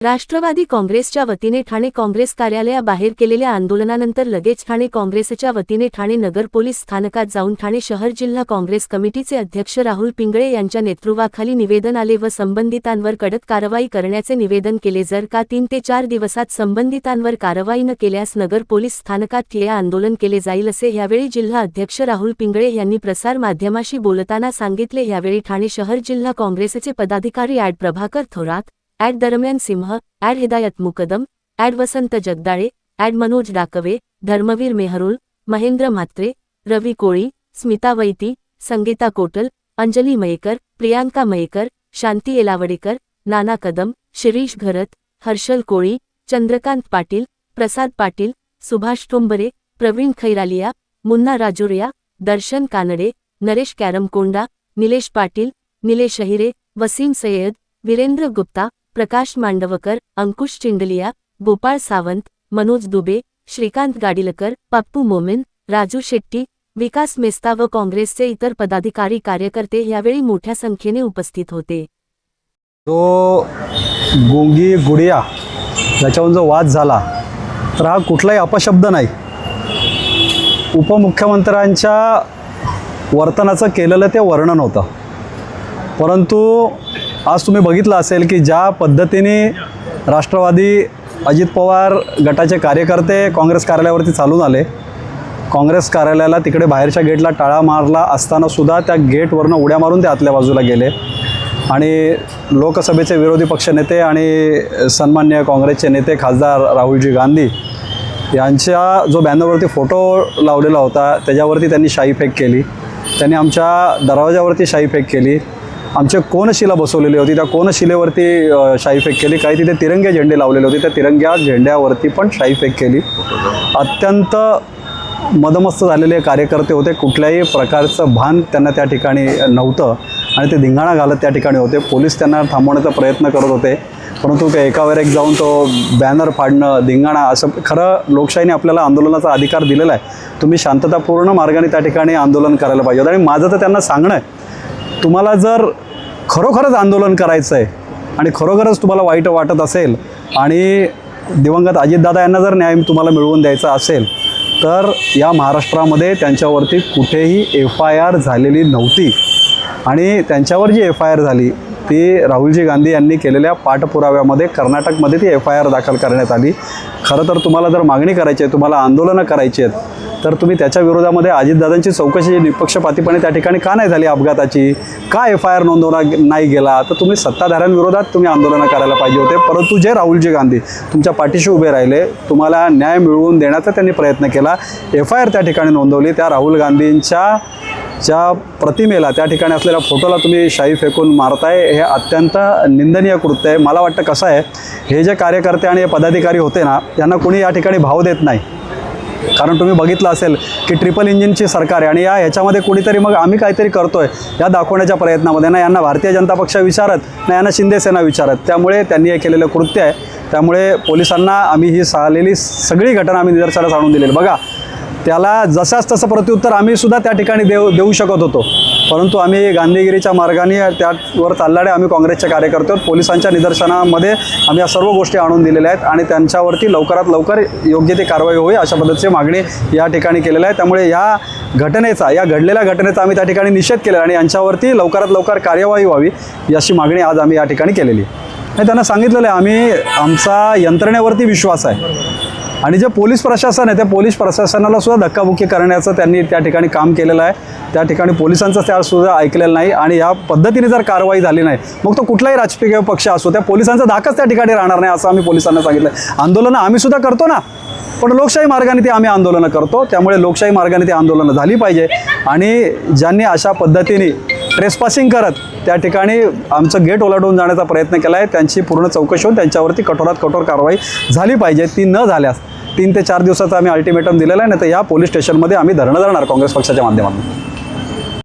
राष्ट्रवादी काँग्रेसच्या वतीने ठाणे काँग्रेस कार्यालयाबाहेर केलेल्या आंदोलनानंतर लगेच ठाणे काँग्रेसच्या वतीने ठाणे नगर पोलीस स्थानकात जाऊन ठाणे शहर जिल्हा काँग्रेस कमिटीचे अध्यक्ष राहुल पिंगळे यांच्या नेतृत्वाखाली निवेदन आले व संबंधितांवर कडक कारवाई करण्याचे निवेदन केले। जर का 3 ते 4 दिवसात संबंधितांवर कारवाई न केल्यास नगर पोलीस स्थानकात ठिय्या आंदोलन केले जाईल असे यावेळी जिल्हा अध्यक्ष राहुल पिंगळे यांनी प्रसार माध्यमाशी बोलताना सांगितले। यावेळी ठाणे शहर जिल्हा काँग्रेसचे पदाधिकारी ॲड प्रभाकर थोरात, ॲड दरम्यान सिंह, ॲड हिदायत मुकदम, ॲड वसंत जगदाळे, ॲड मनोज डाकवे, धर्मवीर मेहरुल, महेंद्र म्हात्रे, रवी कोळी, स्मिता वैती, संगीता कोटल, अंजली मयेकर, प्रियांका मयेकर, शांती येलावडेकर, नाना कदम, शिरीष घरत, हर्षल कोळी, चंद्रकांत पाटील, प्रसाद पाटील, सुभाष ठोंबरे, प्रवीण खैरालिया, मुन्ना राजुरिया, दर्शन कानडे, नरेश कॅरमकोंडा, निलेश पाटील, निलेश अहिरे, वसीम सय्यद, वीरेंद्र गुप्ता, प्रकाश मांडवकर, अंकुश चिंडलिया, गोपाळ सावंत, मनोज दुबे, श्रीकांत गाडीलकर, पप्पू मोमिन, राजू शेट्टी, विकास मेस्ता व काँग्रेसचे इतर पदाधिकारी कार्यकर्ते यावेळी मोठ्या संख्येने उपस्थित होते। तो गोंगी गुडिया याच्यावरून जो वाद झाला तर हा कुठलाही अपशब्द नाही, उपमुख्यमंत्र्यांच्या वर्तनाचं केलेलं ते वर्णन होतं। परंतु आज तुम्ही बघितलं असेल की ज्या पद्धतीने राष्ट्रवादी अजित पवार गटाचे कार्यकर्ते काँग्रेस कार्यालयावरती चालून आले, काँग्रेस कार्यालयाला तिकडे बाहेरच्या गेटला टाळा मारला असतानासुद्धा त्या गेटवरनं उड्या मारून ते आतल्या बाजूला गेले आणि लोकसभेचे विरोधी पक्षनेते आणि सन्माननीय काँग्रेसचे नेते खासदार राहुलजी गांधी यांच्या जो बॅनरवरती फोटो लावलेला होता त्याच्यावरती त्यांनी शाईफेक केली, त्यांनी आमच्या दरवाजावरती शाईफेक केली, आमचे कोनशिला बसवलेली होती त्या कोनशिलेवरती शाईफेक केली, काही तिथे तिरंगे झेंडे लावलेले होते त्या तिरंग्या झेंड्यावरती पण शाईफेक केली। अत्यंत मदमस्त झालेले कार्यकर्ते होते, कुठल्याही प्रकारचं भान त्यांना त्या ठिकाणी नव्हतं आणि ते धिंगाणा घालत त्या ठिकाणी होते। पोलीस त्यांना थांबवण्याचा प्रयत्न करत होते, परंतु ते एकावर एक जाऊन तो बॅनर फाडणं, धिंगाणा, असं खरं लोकशाहीने आपल्याला आंदोलनाचा अधिकार दिलेला आहे। तुम्ही शांततापूर्ण मार्गाने त्या ठिकाणी आंदोलन करायला पाहिजे आणि माझं तर त्यांना सांगणं आहे, तुम्हाला जर खरोखरच आंदोलन करायचं आहे आणि खरोखरच तुम्हाला वाईट वाटत असेल आणि दिवंगत अजितदादा यांना जर न्याय तुम्हाला मिळवून द्यायचा असेल तर या महाराष्ट्रामध्ये त्यांच्यावरती कुठेही FIR झालेली नव्हती आणि त्यांच्यावर जी FIR झाली ती राहुलजी गांधी यांनी केलेल्या पाठपुराव्यामध्ये कर्नाटकमध्ये ती FIR दाखल करण्यात आली। खरं तर तुम्हाला जर मागणी करायची आहे, तुम्हाला आंदोलनं करायची आहेत तर तुम्ही त्याच्या विरोधामध्ये अजितदादांची चौकशी निपक्षपातीपणे त्या ठिकाणी का नाही झाली अपघाताची, का FIR नोंदवला नाही गेला, तर तुम्ही सत्ताधाऱ्यांविरोधात तुम्ही आंदोलनं करायला पाहिजे होते। परंतु जे राहुलजी गांधी तुमच्या पाठीशी उभे राहिले, तुम्हाला न्याय मिळवून देण्याचा त्यांनी प्रयत्न केला, FIR त्या ठिकाणी नोंदवली, त्या राहुल गांधींच्या ज्या प्रतिमेला त्या ठिकाणी असलेल्या फोटोला तुम्ही शाई फेकून मारताय, हे अत्यंत निंदनीय कृत्य आहे। मला वाटतं कसं आहे, हे जे कार्यकर्ते आणि हे पदाधिकारी होते ना यांना कोणी या ठिकाणी भाव देत नाही, कारण तुम्ही बघितलं असेल की ट्रिपल इंजिनची सरकार आहे आणि ह्याच्यामध्ये कुणीतरी मग आम्ही काहीतरी करतोय या दाखवण्याच्या प्रयत्नामध्ये ना यांना भारतीय जनता पक्ष विचारत ना यांना शिंदे सेना विचारत, त्यामुळे त्यांनी हे केलेलं कृत्य आहे। त्यामुळे पोलिसांना आम्ही ही झालेली सगळी घटना आम्ही निदर्शनास आणून दिलेली। बघा, त्याला जसाच तसं प्रत्युत्तर आम्ही सुद्धा त्या ठिकाणी देऊ शकत होतो, परंतु आम्ही गांधीगिरीच्या मार्गाने त्यावर चालणारे आम्ही काँग्रेसचे कार्यकर्ते आहोत। पोलिसांच्या निदर्शनामध्ये आम्ही या सर्व गोष्टी आणून दिलेल्या आहेत आणि त्यांच्यावरती लवकरात लवकर योग्य ती कारवाई होईल अशा पद्धतीची मागणी या ठिकाणी केलेली आहे। त्यामुळे या घडलेल्या घटनेचा आम्ही त्या ठिकाणी निषेध केला आणि यांच्यावरती लवकरात लवकर कार्यवाही व्हावी अशी मागणी आज आम्ही या ठिकाणी केलेली आहे। त्यांना सांगितलेलं आहे आम्ही आमचा यंत्रणेवरती विश्वास आहे आणि जे पोलीस प्रशासन आहे त्या पोलीस प्रशासनाला सुद्धा धक्काबुक्की करण्याचं त्यांनी त्या ठिकाणी काम केलेलं आहे। त्या ठिकाणी पोलिसांचं त्यासुद्धा ऐकलेलं नाही आणि या पद्धतीने जर कारवाई झाली नाही मग तो कुठलाही राजकीय पक्ष असो त्या पोलिसांचा धाकच त्या ठिकाणी राहणार नाही असं आम्ही पोलिसांना सांगितलं। आंदोलनं आम्ही सुद्धा करतो ना, पण लोकशाही मार्गाने ते आम्ही आंदोलनं करतो, त्यामुळे लोकशाही मार्गाने ते आंदोलनं झाली पाहिजे आणि ज्यांनी अशा पद्धतीने ट्रेसपासिंग करत त्या ठिकाणी आमचं गेट ओलांडून जाण्याचा प्रयत्न केला आहे त्यांची पूर्ण चौकशी होऊन त्यांच्यावरती कठोरात कठोर कारवाई झाली पाहिजे। ती न झाल्यास 3 ते 4 दिवसाचा आम्ही अल्टिमेटम दिलेला आहे, नाही तर या पोलीस स्टेशनमध्ये आम्ही धरणं धरणार काँग्रेस पक्षाच्या माध्यमातून।